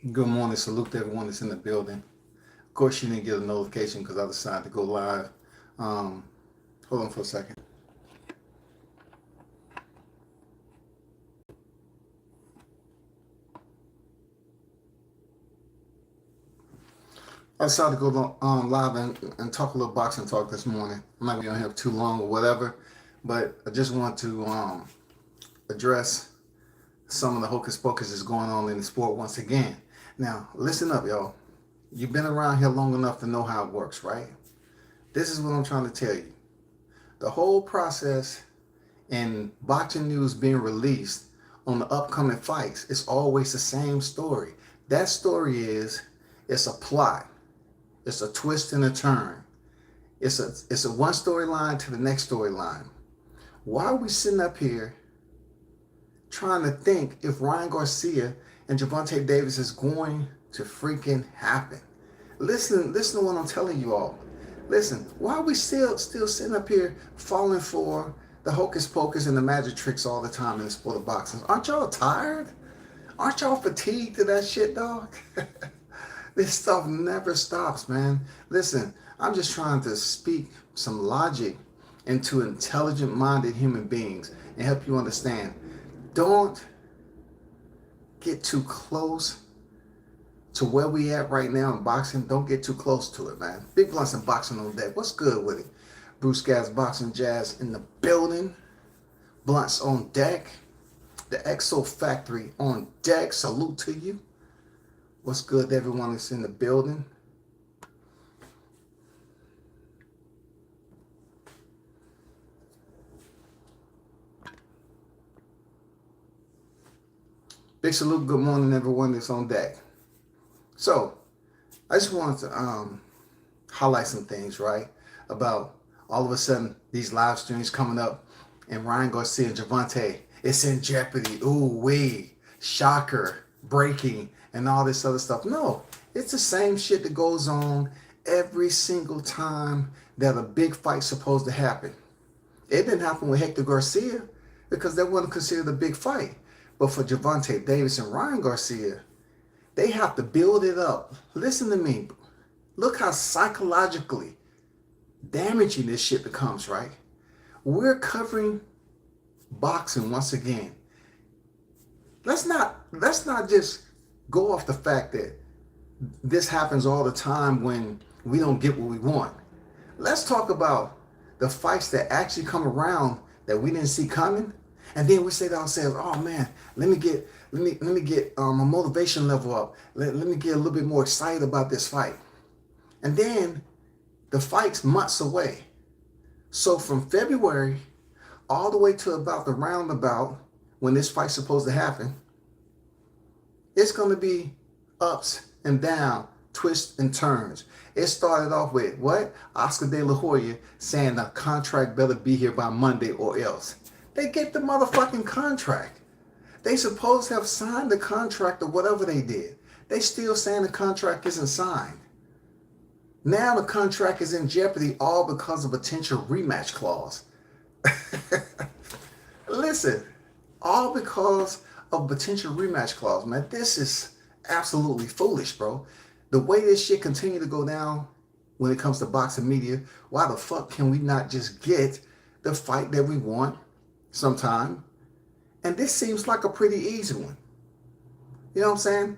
Good morning. Salute to everyone that's in the building. Of course, you didn't get a notification because I decided to go live. Um, Hold on for a second. I decided to go live and talk a little boxing talk this morning. I'm not going to have too long or whatever, but I just want to address some of the hocus pocus that's going on in the sport once again. Now, listen up, y'all. You've been around here long enough to know how it works, right? This is what I'm trying to tell you. The whole process and boxing news being released on the upcoming fights, it's always the same story. That story is it's a plot, it's a twist and a turn. It's a one storyline to the next storyline. Why are we sitting up here trying to think if Ryan Garcia and Gervonta Davis is going to freaking happen? Listen to what I'm telling you all. Listen, why are we still sitting up here falling for the hocus pocus and the magic tricks all the time in the sport of boxing? Aren't y'all tired? Aren't y'all fatigued of that shit, dog? This stuff never stops, man. Listen, I'm just trying to speak some logic into intelligent minded human beings and help you understand. Don't get too close to where we at right now in boxing. Don't get too close to it, man. Big Blunts and Boxing on deck. What's good with it? Bruce Gas Boxing Jazz in the building. Blunts on deck. The Exo Factory on deck. Salute to you. What's good to everyone that's in the building? Big salute. Good morning, everyone that's on deck. So, I just wanted to highlight some things, right? About all of a sudden these live streams coming up and Ryan Garcia and Gervonta, it's in jeopardy. Ooh, wee, shocker, breaking, and all this other stuff. No, it's the same shit that goes on every single time that a big fight's supposed to happen. It didn't happen with Hector Garcia because that wasn't considered a big fight. But for Gervonta Davis and Ryan Garcia, they have to build it up. Listen to me. Look how psychologically damaging this shit becomes, right? We're covering boxing once again. Let's not just go off the fact that this happens all the time when we don't get what we want. Let's talk about the fights that actually come around that we didn't see coming, and then we say to ourselves, "Oh man, let me get a motivation level up. Let me get a little bit more excited about this fight." And then the fight's months away. So from February all the way to about the roundabout when this fight's supposed to happen, it's going to be ups and downs, twists and turns. It started off with what? Oscar De La Hoya saying the contract better be here by Monday or else. They get the motherfucking contract. They supposed to have signed the contract or whatever they did. They still saying the contract isn't signed. Now the contract is in jeopardy all because of a potential rematch clause. Listen, all because of potential rematch clause, man. This is absolutely foolish, bro. The way this shit continue to go down when it comes to boxing media, why the fuck can we not just get the fight that we want sometime? And this seems like a pretty easy one. You know what I'm saying?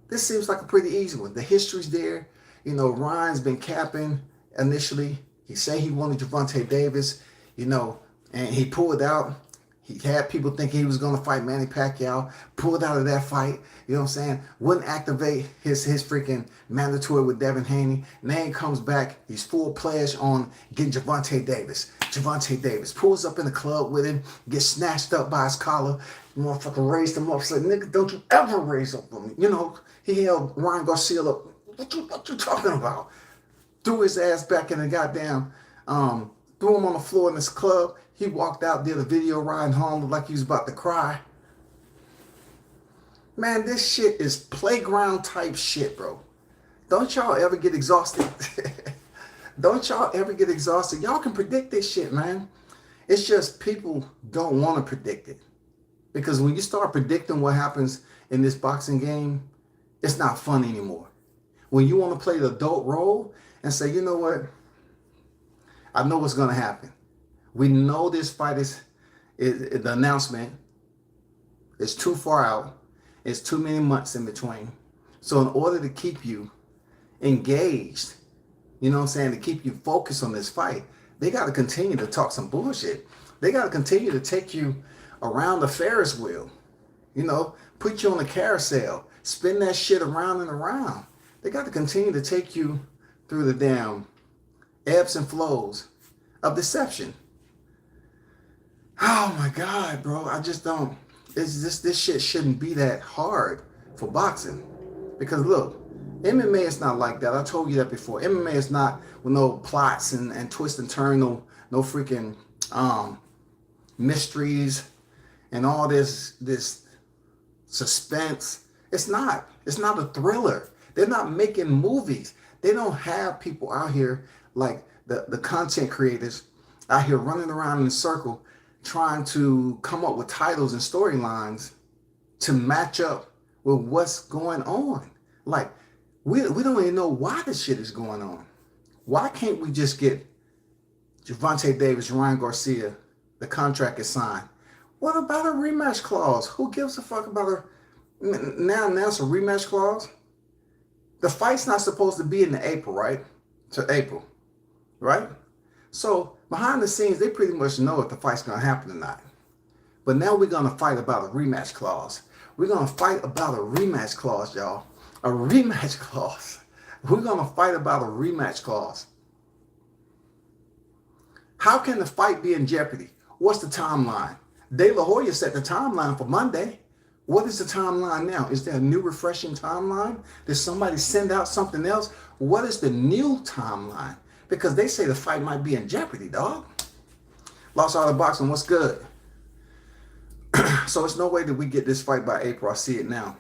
This seems like a pretty easy one. The history's there. You know, Ryan's been capping initially. He said he wanted Gervonta Davis, you know, and he pulled out. He had people thinking he was going to fight Manny Pacquiao, pulled out of that fight, you know what I'm saying? Wouldn't activate his freaking mandatory with Devin Haney. Now he comes back, he's full pledge on getting Gervonta Davis. Gervonta Davis pulls up in the club with him, gets snatched up by his collar, motherfucker raised him up, said, "Nigga, don't you ever raise up on me." You know, he held Ryan Garcia up. What you talking about? Threw his ass back in the goddamn, threw him on the floor in this club. He walked out, did a video riding home, looked like he was about to cry. Man, this shit is playground type shit, bro. Don't y'all ever get exhausted? Don't y'all ever get exhausted? Y'all can predict this shit, man. It's just people don't want to predict it. Because when you start predicting what happens in this boxing game, It's not fun anymore. When you want to play the adult role and say, you know what, I know what's going to happen. We know this fight is the announcement is too far out. It's too many months in between. So in order to keep you engaged, you know what I'm saying, to keep you focused on this fight, they got to continue to talk some bullshit. They got to continue to take you around the Ferris wheel, you know, put you on the carousel, spin that shit around and around. They got to continue to take you through the damn ebbs and flows of deception. Oh my God, bro. I just don't. It's just, this shit shouldn't be that hard for boxing. Because look, MMA is not like that. I told you that before. MMA is not with no plots and twist and turn, no freaking mysteries and all this suspense. It's not a thriller. They're not making movies. They don't have people out here like the content creators out here running around in a circle trying to come up with titles and storylines to match up with what's going on. Like, we don't even know why this shit is going on. Why can't we just get Gervonta Davis, Ryan Garcia, the contract is signed? What about a rematch clause? Who gives a fuck about now it's a rematch clause? The fight's not supposed to be in the April, right? To April, right? So behind the scenes, they pretty much know if the fight's going to happen or not. But now we're going to fight about a rematch clause. We're going to fight about a rematch clause, y'all. A rematch clause. We're going to fight about a rematch clause. How can the fight be in jeopardy? What's the timeline? De La Hoya set the timeline for Monday. What is the timeline now? Is there a new refreshing timeline? Did somebody send out something else? What is the new timeline? Because they say the fight might be in jeopardy, dog. Lost Art of Boxing, what's good? So it's no way that we get this fight by April. I see it now.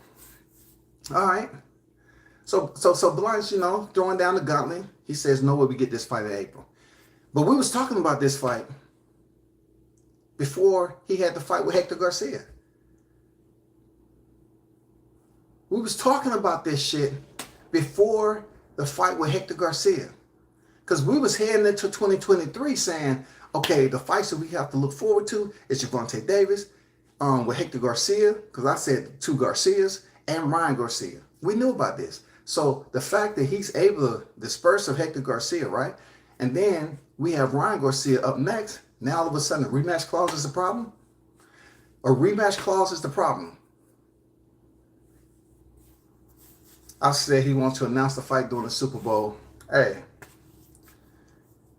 All right. So Blanche, you know, throwing down the gauntlet. He says no way we get this fight in April. But we was talking about this fight before he had the fight with Hector Garcia. We was talking about this shit before the fight with Hector Garcia. Because we was heading into 2023 saying, okay, the fights that we have to look forward to is Gervonta Davis with Hector Garcia, because I said two Garcias, and Ryan Garcia. We knew about this. So the fact that he's able to disperse of Hector Garcia, right? And then we have Ryan Garcia up next. Now all of a sudden a rematch clause is the problem? A rematch clause is the problem. I said he wants to announce the fight during the Super Bowl. Hey,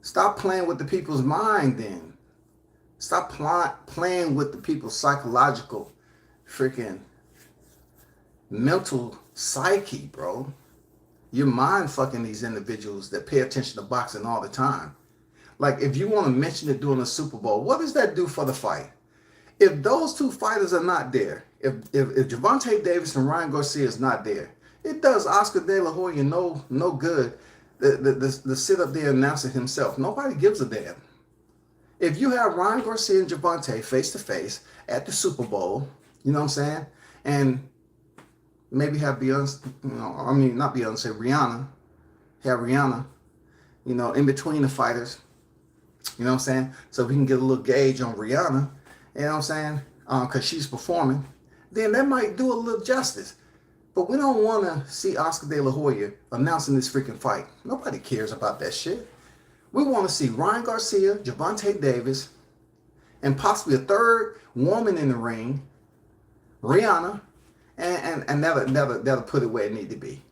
stop playing with the people's mind then. Stop playing with the people's psychological, freaking mental psyche, bro. You're mind fucking these individuals that pay attention to boxing all the time. Like, if you want to mention it during the Super Bowl, what does that do for the fight? If those two fighters are not there, if Gervonta Davis and Ryan Garcia is not there, it does Oscar De La Hoya no good to sit up there announcing himself. Nobody gives a damn. If you have Ryan Garcia and Gervonta face to face at the Super Bowl, you know what I'm saying? And maybe have Beyonce, not Beyonce, Rihanna. Have Rihanna, in between the fighters. You know what I'm saying? So we can get a little gauge on Rihanna, you know what I'm saying? Because she's performing. Then that might do a little justice. But we don't want to see Oscar De La Hoya announcing this freaking fight. Nobody cares about that shit. We want to see Ryan Garcia, Gervonta Davis, and possibly a third woman in the ring, Rihanna, and that'll put it where it need to be.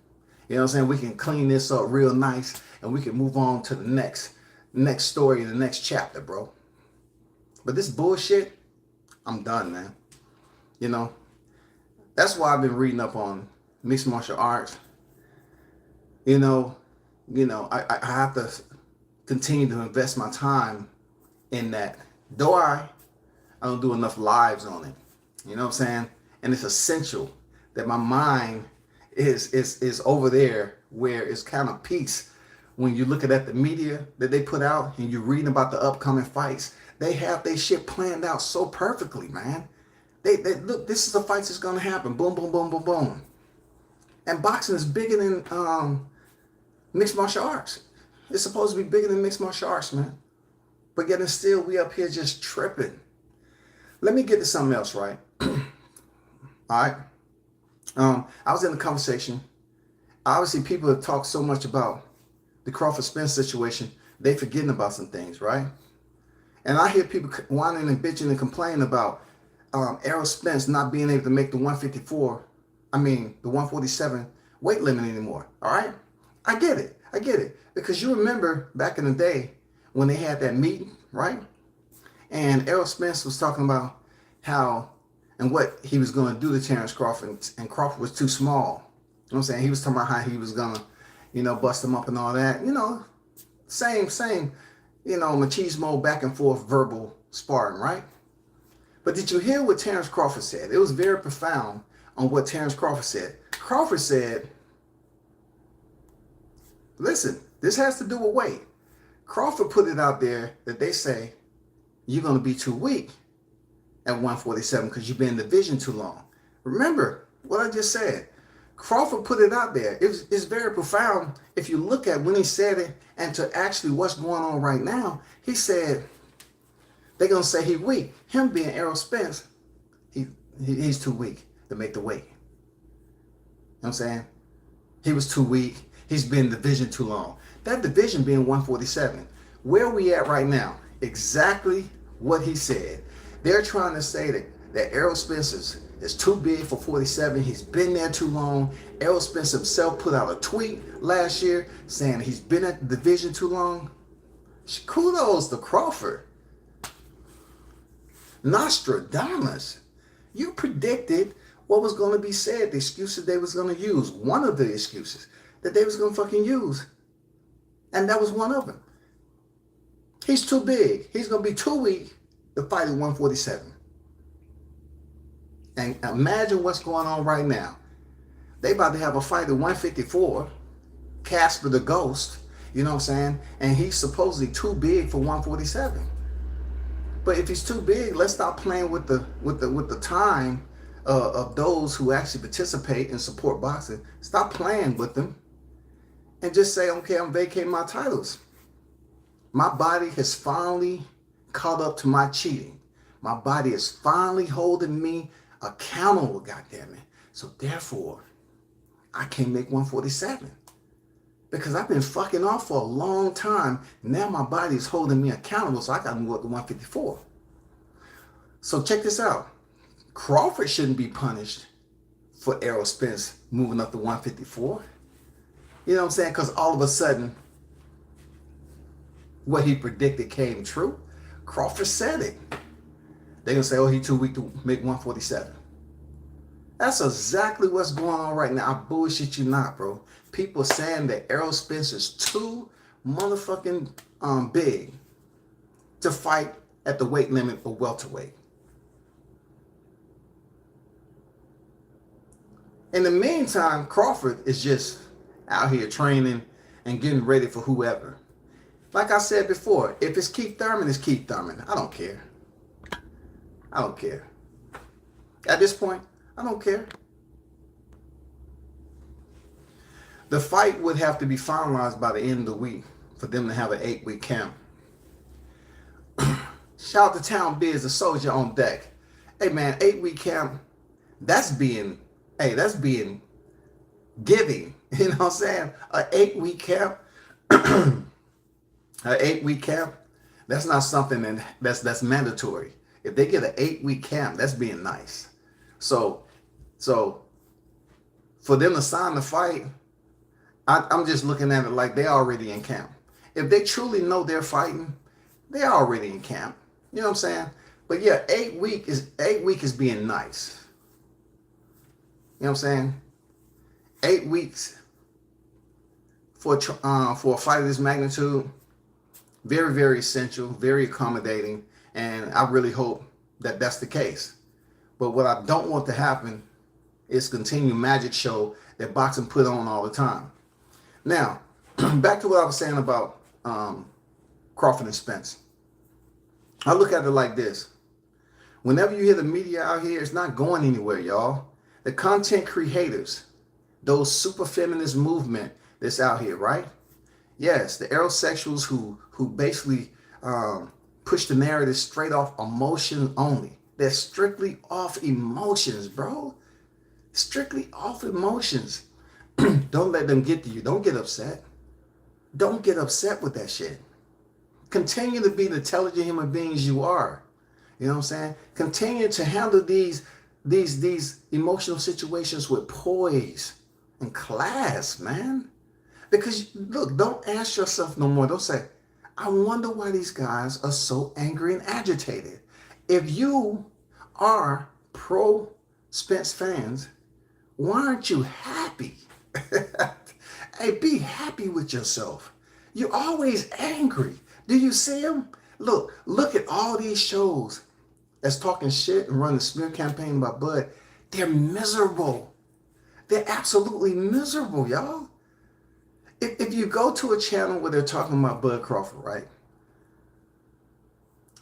You know what I'm saying? We can clean this up real nice, and we can move on to the next story, the next chapter, bro. But this bullshit, I'm done, man. That's why I've been reading up on mixed martial arts. I have to continue to invest my time in that. Though I don't do enough lives on it. You know what I'm saying? And it's essential that my mind is over there where it's kind of peace. When you're looking at the media that they put out and you're reading about the upcoming fights, they have their shit planned out so perfectly, man. They look, this is the fights that's gonna happen. Boom, boom, boom, boom, boom. And boxing is bigger than mixed martial arts. It's supposed to be bigger than mixed martial arts, man. But yet and still, we up here just tripping. Let me get to something else, right? All right. I was in a conversation. Obviously, people have talked so much about the Crawford Spence situation, they forgetting about some things, right? And I hear people whining and bitching and complaining about Errol Spence not being able to make the 147 weight limit anymore. All right? I get it. Because you remember back in the day when they had that meeting, right? And Errol Spence was talking about how and what he was going to do to Terrence Crawford, and Crawford was too small. You know what I'm saying? He was talking about how he was going to, bust him up and all that. Same, machismo back and forth verbal sparring, right? But did you hear what Terrence Crawford said? It was very profound on what Terrence Crawford said. Crawford said, listen, this has to do with weight. Crawford put it out there that they say you're going to be too weak at 147 because you've been in the division too long. Remember what I just said. Crawford put it out there. It's very profound if you look at when he said it and to actually what's going on right now. He said they're going to say he's weak. Him being Errol Spence, he's too weak to make the weight. You know what I'm saying? He was too weak. He's been in the division too long. That division being 147. Where we at right now? Exactly what he said. They're trying to say that Errol Spence is too big for 47. He's been there too long. Errol Spence himself put out a tweet last year saying he's been at the division too long. Kudos to Crawford. Nostradamus. You predicted what was going to be said, the excuses they was going to use. One of the excuses that they was going to fucking use. And that was one of them. He's too big. He's going to be too weak to fight at 147. And imagine what's going on right now. They about to have a fight at 154. Casper the Ghost. You know what I'm saying? And he's supposedly too big for 147. But if he's too big, let's stop playing with the time of those who actually participate and support boxing. Stop playing with them and just say, okay, I'm vacating my titles. My body has finally caught up to my cheating. My body is finally holding me accountable, goddammit. So therefore, I can't make 147. Because I've been fucking off for a long time. Now my body is holding me accountable, so I got to move up to 154. So check this out. Crawford shouldn't be punished for Errol Spence moving up to 154. You know what I'm saying? Because all of a sudden, what he predicted came true. Crawford said it. They're going to say, oh, he's too weak to make 147. That's exactly what's going on right now. I bullshit you not, bro. People saying that Errol Spence is too motherfucking big to fight at the weight limit for welterweight. In the meantime, Crawford is just out here training and getting ready for whoever. Like I said before, if it's Keith Thurman, it's Keith Thurman. I don't care. At this point, I don't care. The fight would have to be finalized by the end of the week for them to have an 8-week camp. Shout out to Town Biz, the soldier on deck. Hey man, 8-week camp, that's being giving. You know what I'm saying? An 8-week camp, that's not something that's mandatory. If they get an 8-week camp, that's being nice. So for them to sign the fight, I'm just looking at it like they're already in camp. If they truly know they're fighting, they're already in camp. You know what I'm saying? But yeah, 8 week is being nice. You know what I'm saying? 8 weeks for a fight of this magnitude, very, very essential, very accommodating, and I really hope that that's the case. But what I don't want to happen is continue magic show that boxing put on all the time. Now, back to what I was saying about Crawford and Spence. I look at it like this. Whenever you hear the media out here, it's not going anywhere, y'all. The content creators, those super feminist movement that's out here, right? Yes, the aerosexuals who basically push the narrative straight off emotion only. They're strictly off emotions, bro. Strictly off emotions. Don't let them get to you. Don't get upset. Don't get upset with that shit. Continue to be the intelligent human beings you are. You know what I'm saying? Continue to handle these emotional situations with poise and class, man. Because look, don't ask yourself no more. Don't say, I wonder why these guys are so angry and agitated. If you are pro Spence fans, why aren't you happy? Hey, be happy with yourself. You're always angry. Do you see them? Look at all these shows that's talking shit and running a smear campaign about Bud. They're miserable. They're absolutely miserable, y'all. If you go to a channel where they're talking about Bud Crawford, right?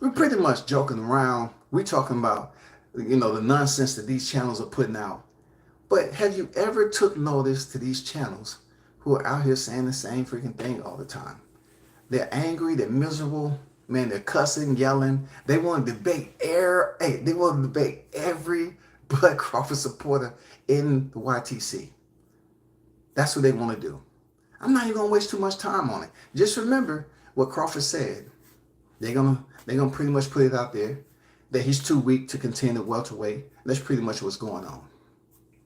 We're pretty much joking around. We're talking about, the nonsense that these channels are putting out. But have you ever took notice to these channels who are out here saying the same freaking thing all the time? They're angry, they're miserable, man, they're cussing, yelling. They want to debate every Bud Crawford supporter in the YTC. That's what they want to do. I'm not even gonna waste too much time on it. Just remember what Crawford said. They're gonna pretty much put it out there that he's too weak to contend at welterweight. That's pretty much what's going on.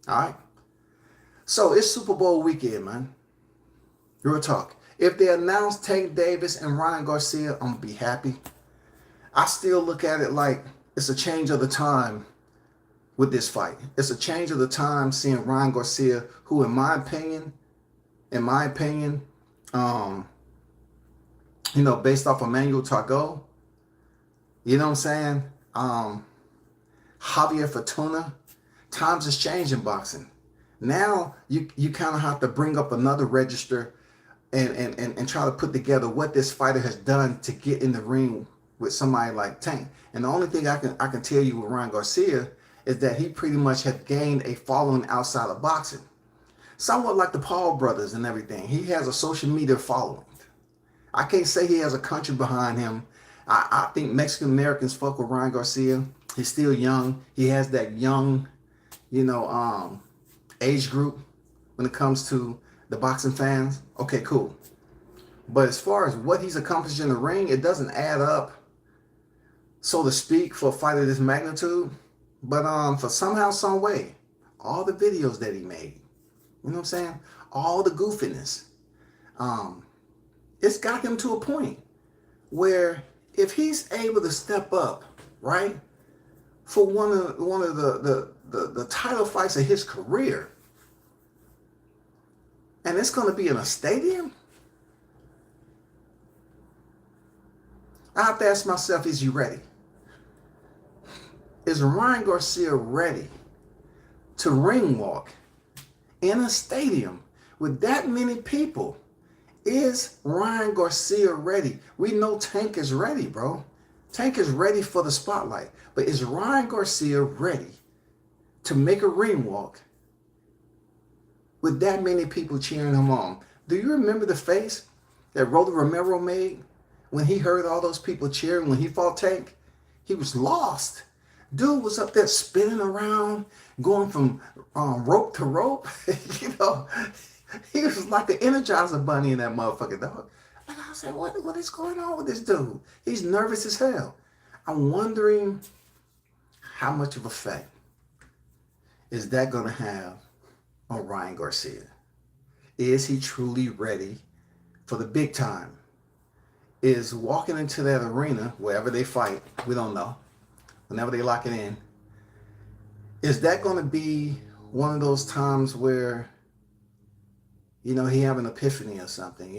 All right. So it's Super Bowl weekend, man. Real talk. If they announce Tank Davis and Ryan Garcia, I'm gonna be happy. I still look at it like it's a change of the time with this fight. It's a change of the time seeing Ryan Garcia, who in my opinion, based off of Manuel Targo, you know what I'm saying? Javier Fortuna, times is changing boxing. Now you kind of have to bring up another register and try to put together what this fighter has done to get in the ring with somebody like Tank. And the only thing I can tell you with Ryan Garcia is that he pretty much had gained a following outside of boxing. Somewhat like the Paul brothers and everything. He has a social media following. I can't say he has a country behind him. I think Mexican Americans fuck with Ryan Garcia. He's still young. He has that young, age group when it comes to the boxing fans. Okay, cool. But as far as what he's accomplished in the ring, it doesn't add up, so to speak, for a fight of this magnitude. But for somehow, some way, all the videos that he made, you know what I'm saying? All the goofiness. It's got him to a point where if he's able to step up, right, for one of the title fights of his career, and it's going to be in a stadium, I have to ask myself, is he ready? Is Ryan Garcia ready to ring walk in a stadium with that many people? Is Ryan Garcia ready? We know Tank is ready, bro. Tank is ready for the spotlight. But is Ryan Garcia ready to make a ring walk with that many people cheering him on? Do you remember the face that Rolly Romero made when he heard all those people cheering when he fought Tank? He was lost. Dude was up there spinning around, going from rope to rope. He was like an Energizer bunny in that motherfucker, dog. And I said, what is going on with this dude? He's nervous as hell. I'm wondering how much of effect is that going to have on Ryan Garcia? Is he truly ready for the big time? Is walking into that arena, wherever they fight, we don't know, whenever they lock it in, is that going to be one of those times where, he have an epiphany or something?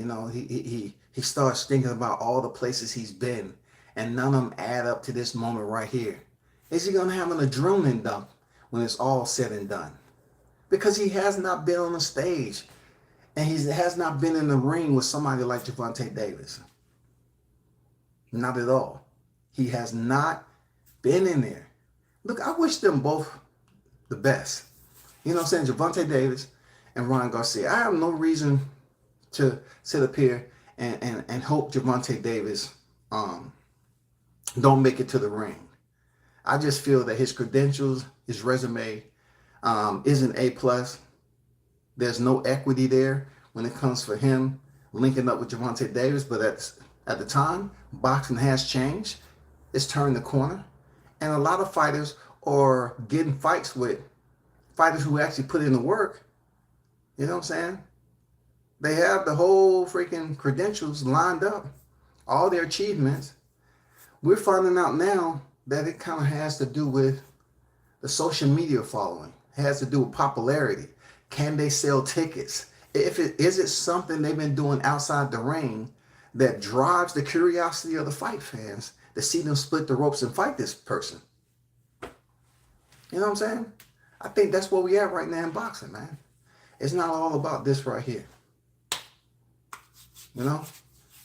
He starts thinking about all the places he's been, and none of them add up to this moment right here. Is he going to have an adrenaline dump when it's all said and done? Because he has not been on the stage, and he has not been in the ring with somebody like Gervonta Davis. Not at all. He has not been in there. Look, I wish them both the best. You know what I'm saying? Gervonta Davis and Ryan Garcia. I have no reason to sit up here and hope Gervonta Davis don't make it to the ring. I just feel that his credentials, his resume, isn't A plus. There's no equity there when it comes for him linking up with Gervonta Davis. But at the time, boxing has changed. It's turned the corner, and a lot of fighters are getting fights with fighters who actually put in the work. You know what I'm saying? They have the whole freaking credentials lined up, all their achievements. We're finding out now that it kind of has to do with the social media following. It has to do with popularity. Can they sell tickets? Is it something they've been doing outside the ring that drives the curiosity of the fight fans to see them split the ropes and fight this person? You know what I'm saying? I think that's where we at right now in boxing, man. It's not all about this right here. You know?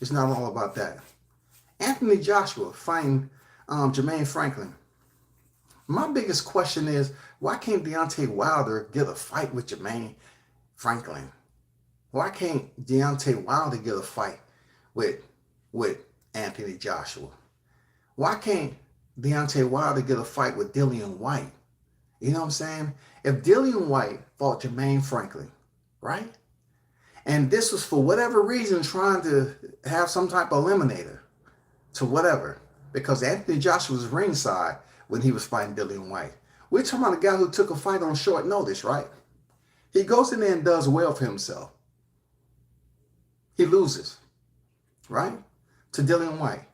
It's not all about that. Anthony Joshua fighting Jermaine Franklin. My biggest question is, why can't Deontay Wilder get a fight with Jermaine Franklin? Why can't Deontay Wilder get a fight with Anthony Joshua? Why can't Deontay Wilder get a fight with Dillian White? You know what I'm saying? If Dillian White fought Jermaine Franklin, right? And this was for whatever reason trying to have some type of eliminator to whatever, because Anthony Joshua was ringside when he was fighting Dillian White. We're talking about a guy who took a fight on short notice, right? He goes in there and does well for himself. He loses, right? To Dillian White.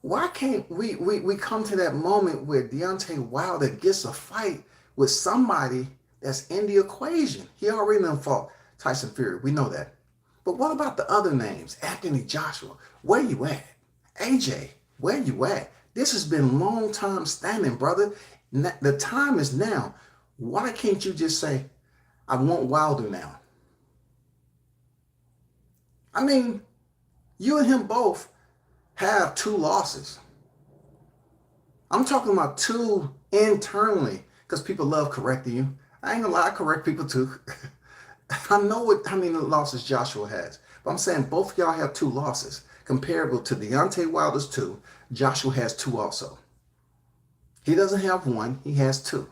Why can't we come to that moment where Deontay Wilder gets a fight with somebody that's in the equation? He already done fought Tyson Fury. We know that. But what about the other names? Anthony Joshua, where you at? AJ, where you at? This has been long time standing, brother. The time is now. Why can't you just say, I want Wilder now? I mean, you and him both have 2 losses. I'm talking about 2 internally, because people love correcting you. I ain't gonna lie, I correct people too. I know how many losses Joshua has, but I'm saying both of y'all have 2 losses. Comparable to Deontay Wilder's 2, Joshua has 2 also. He doesn't have 1, he has 2.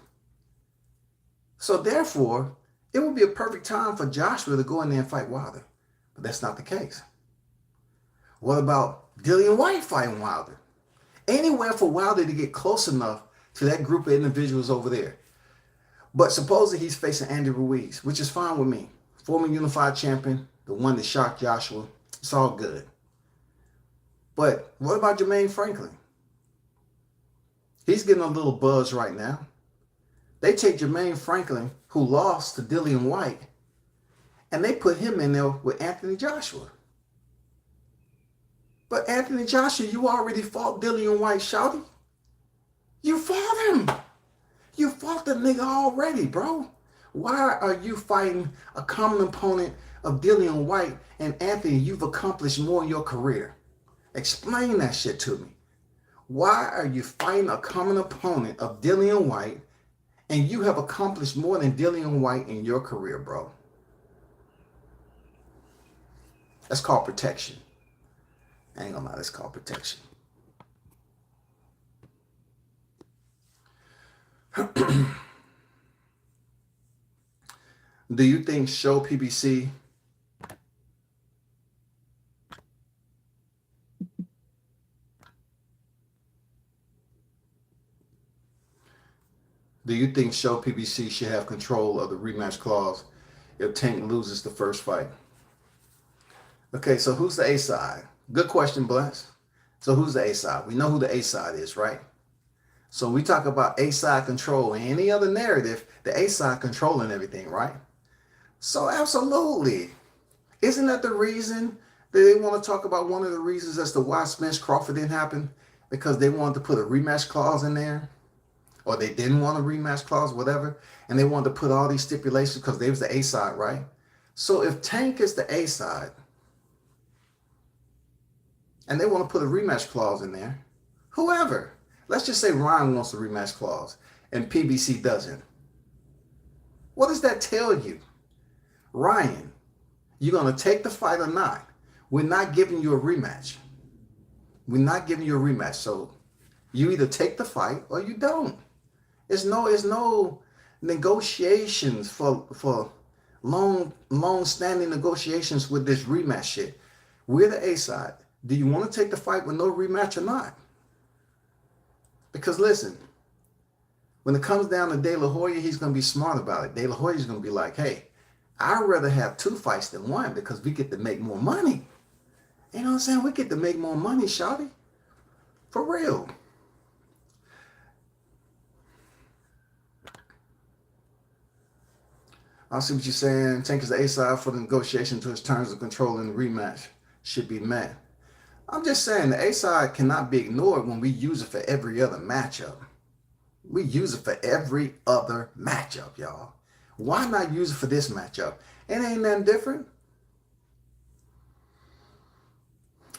So therefore, it would be a perfect time for Joshua to go in there and fight Wilder. But that's not the case. What about Dillian White fighting Wilder? Anywhere for Wilder to get close enough to that group of individuals over there. But supposedly he's facing Andy Ruiz, which is fine with me. Former unified champion, the one that shocked Joshua. It's all good. But what about Jermaine Franklin? He's getting a little buzz right now. They take Jermaine Franklin, who lost to Dillian White, and they put him in there with Anthony Joshua. But Anthony Joshua, you already fought Dillian White, shouty. You fought him. You fought the nigga already, bro. Why are you fighting a common opponent of Dillian White and Anthony? You've accomplished more in your career. Explain that shit to me. Why are you fighting a common opponent of Dillian White and you have accomplished more than Dillian White in your career, bro? That's called protection. I ain't gonna lie, that's called protection. Do you think Show PBC should have control of the rematch clause if Tank loses the first fight? Okay, so who's the A side? Good question, Bless. So who's the A side? We know who the A side is, right? So we talk about A side control and any other narrative, the A side controlling everything, right? So absolutely. Isn't that the reason that they want to talk about one of the reasons as to why Spence Crawford didn't happen? Because they wanted to put a rematch clause in there, or they didn't want a rematch clause, whatever. And they wanted to put all these stipulations because they was the A side, right? So if Tank is the A side, and they want to put a rematch clause in there, whoever, let's just say Ryan wants a rematch clause and PBC doesn't. What does that tell you? Ryan, you gonna take the fight or not? We're not giving you a rematch. We're not giving you a rematch. So you either take the fight or you don't. It's no negotiations for long standing negotiations with this rematch shit. We're the A side. Do you want to take the fight with no rematch or not? Because listen, when it comes down to De La Hoya, he's gonna be smart about it. De La Hoya's gonna be like, hey, I'd rather have 2 fights than 1 because we get to make more money. You know what I'm saying? We get to make more money, shawty. For real. I see what you're saying. Tank is the A side for the negotiation to his terms of control in the rematch should be met. I'm just saying the A side cannot be ignored when we use it for every other matchup. We use it for every other matchup, y'all. Why not use it for this matchup? It ain't nothing different.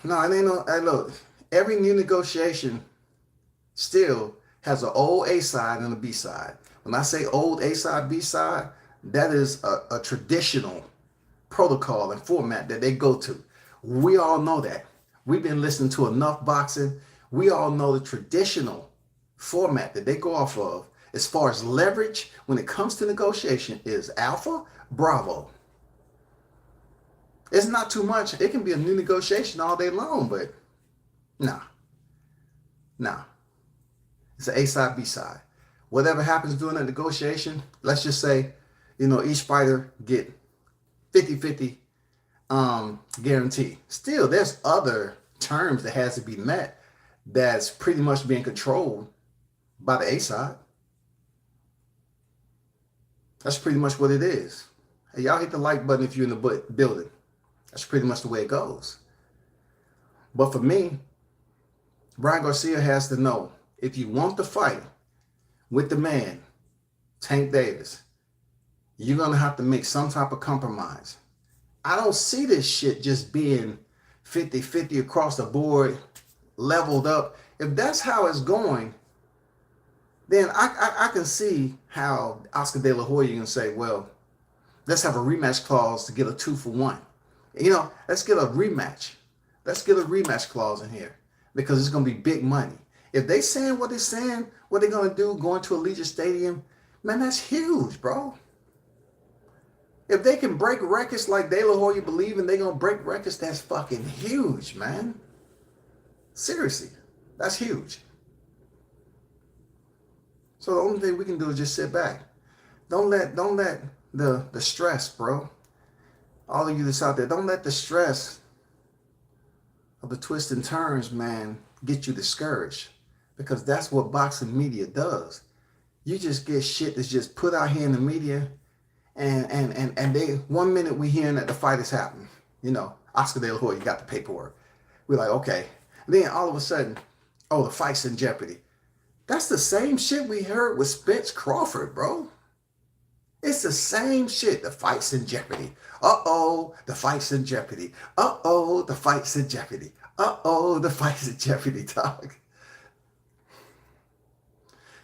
No, it ain't no. Hey, look, every new negotiation still has an old A side and a B side. When I say old A side, B side, that is a traditional protocol and format that they go to. We all know that. We've been listening to enough boxing. We all know the traditional format that they go off of as far as leverage when it comes to negotiation is Alpha, Bravo. It's not too much. It can be a new negotiation all day long, but nah. It's an A side, B side. Whatever happens during that negotiation, let's just say, each fighter get 50-50 guarantee. Still, there's other terms that has to be met that's pretty much being controlled by the A side. That's pretty much what it is. Hey, y'all hit the like button if you're in the building. That's pretty much the way it goes. But for me, Ryan Garcia has to know, if you want to fight with the man, Tank Davis, you're going to have to make some type of compromise. I don't see this shit just being 50-50 across the board, leveled up. If that's how it's going, then I can see how Oscar De La Hoya can say, well, let's have a rematch clause to get a 2-for-1. Let's get a rematch. Let's get a rematch clause in here because it's going to be big money. If they saying what they're saying, what they're going to do, going to Allegiant Stadium, man, that's huge, bro. If they can break records like De La Hoya believing they're going to break records, that's fucking huge, man. Seriously, that's huge. So the only thing we can do is just sit back. Don't let the stress, bro. All of you that's out there, don't let the stress of the twists and turns, man, get you discouraged. Because that's what boxing media does. You just get shit that's just put out here in the media, and they 1 minute we hearing that the fight is happening. Oscar De La Hoya got the paperwork. We're like, okay. And then all of a sudden, oh, the fight's in jeopardy. That's the same shit we heard with Spence Crawford, bro. It's the same shit. The fight's in jeopardy. Uh-oh, the fight's in jeopardy. Uh-oh, the fight's in jeopardy. Uh-oh, the fight's in jeopardy, dog.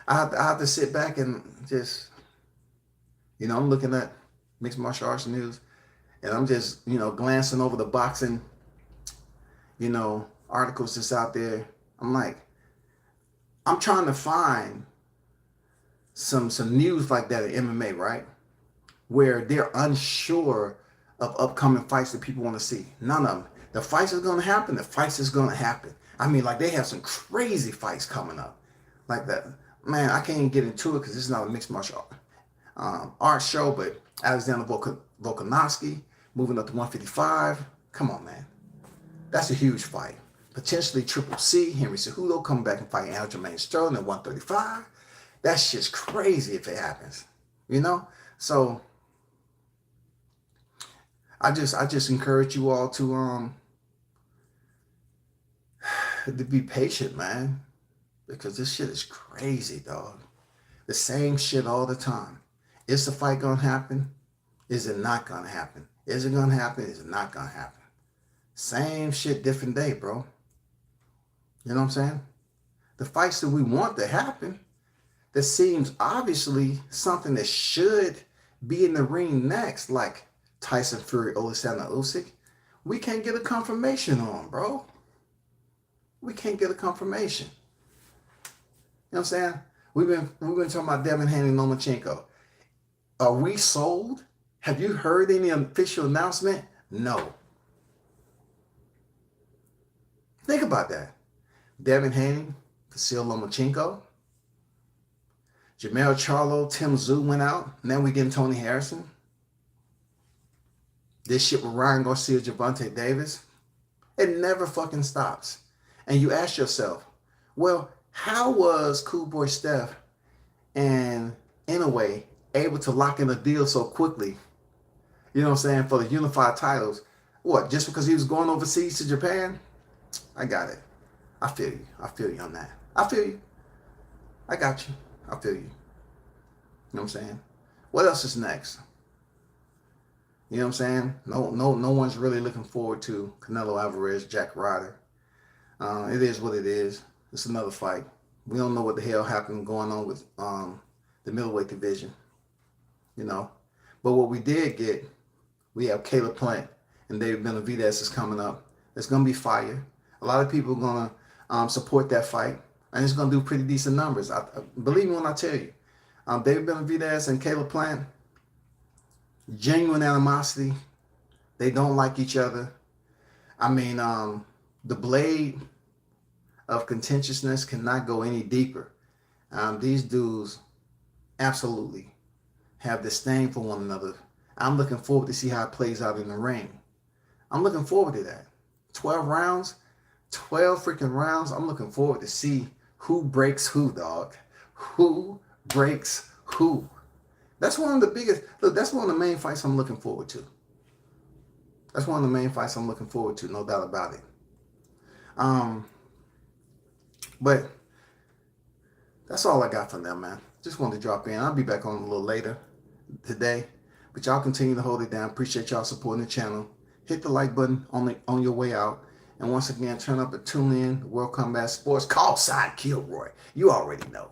I have to sit back and just, I'm looking at mixed martial arts news, and I'm just, glancing over the boxing, articles that's out there. I'm like, I'm trying to find some news like that in MMA, right? Where they're unsure of upcoming fights that people want to see. None of them. The fights is going to happen. The fights is going to happen. I mean, like, they have some crazy fights coming up. Like that. Man, I can't even get into it because this is not a mixed martial art show, but Alexander Volkanovski moving up to 155. Come on, man. That's a huge fight. Potentially Triple C, Henry Cejudo coming back and fighting Aljamain Sterling at 135. That shit's crazy if it happens, So I just encourage you all to be patient, man, because this shit is crazy, dog. The same shit all the time. Is the fight gonna happen? Is it not gonna happen? Is it gonna happen? Is it not gonna happen? Same shit, different day, bro. You know what I'm saying? The fights that we want to happen, that seems obviously something that should be in the ring next, like Tyson Fury, Alexander Usyk, we can't get a confirmation on, bro. We can't get a confirmation. You know what I'm saying? We've been talking about Devin Haney, Lomachenko. Are we sold? Have you heard any official announcement? No. Think about that. Devin Haney, Vasyl Lomachenko, Jermell Charlo, Tim Tszyu went out. Now we getting Tony Harrison. This shit with Ryan Garcia, Gervonta Davis. It never fucking stops. And you ask yourself, well, how was Cool Boy Steph and Inoue able to lock in a deal so quickly? You know what I'm saying? For the unified titles. What, just because he was going overseas to Japan? I got it. I feel you. I feel you on that. I feel you. I got you. I feel you. You know what I'm saying? What else is next? You know what I'm saying? No one's really looking forward to Canelo Alvarez, Jack Ryder. It is what it is. It's another fight. We don't know what the hell happened going on with the middleweight division. You know? But what we did get, we have Caleb Plant and David Benavidez is coming up. It's going to be fire. A lot of people are going to support that fight. And it's going to do pretty decent numbers. Believe me when I tell you. David Benavidez and Caleb Plant, genuine animosity. They don't like each other. I mean, the blade of contentiousness cannot go any deeper. These dudes absolutely have disdain for one another. I'm looking forward to see how it plays out in the ring. I'm looking forward to that. 12 rounds, 12 freaking rounds. I'm looking forward to see who breaks who, dog. Who breaks who? That's one of the biggest, look, that's one of the main fights I'm looking forward to. That's one of the main fights I'm looking forward to, no doubt about it. But that's all I got from them, man. Just wanted to drop in. I'll be back on a little later today. But y'all continue to hold it down. Appreciate y'all supporting the channel. Hit the like button on your way out. And once again, turn up and tune in. World Combat Sports. Call Side Kilroy. You already know.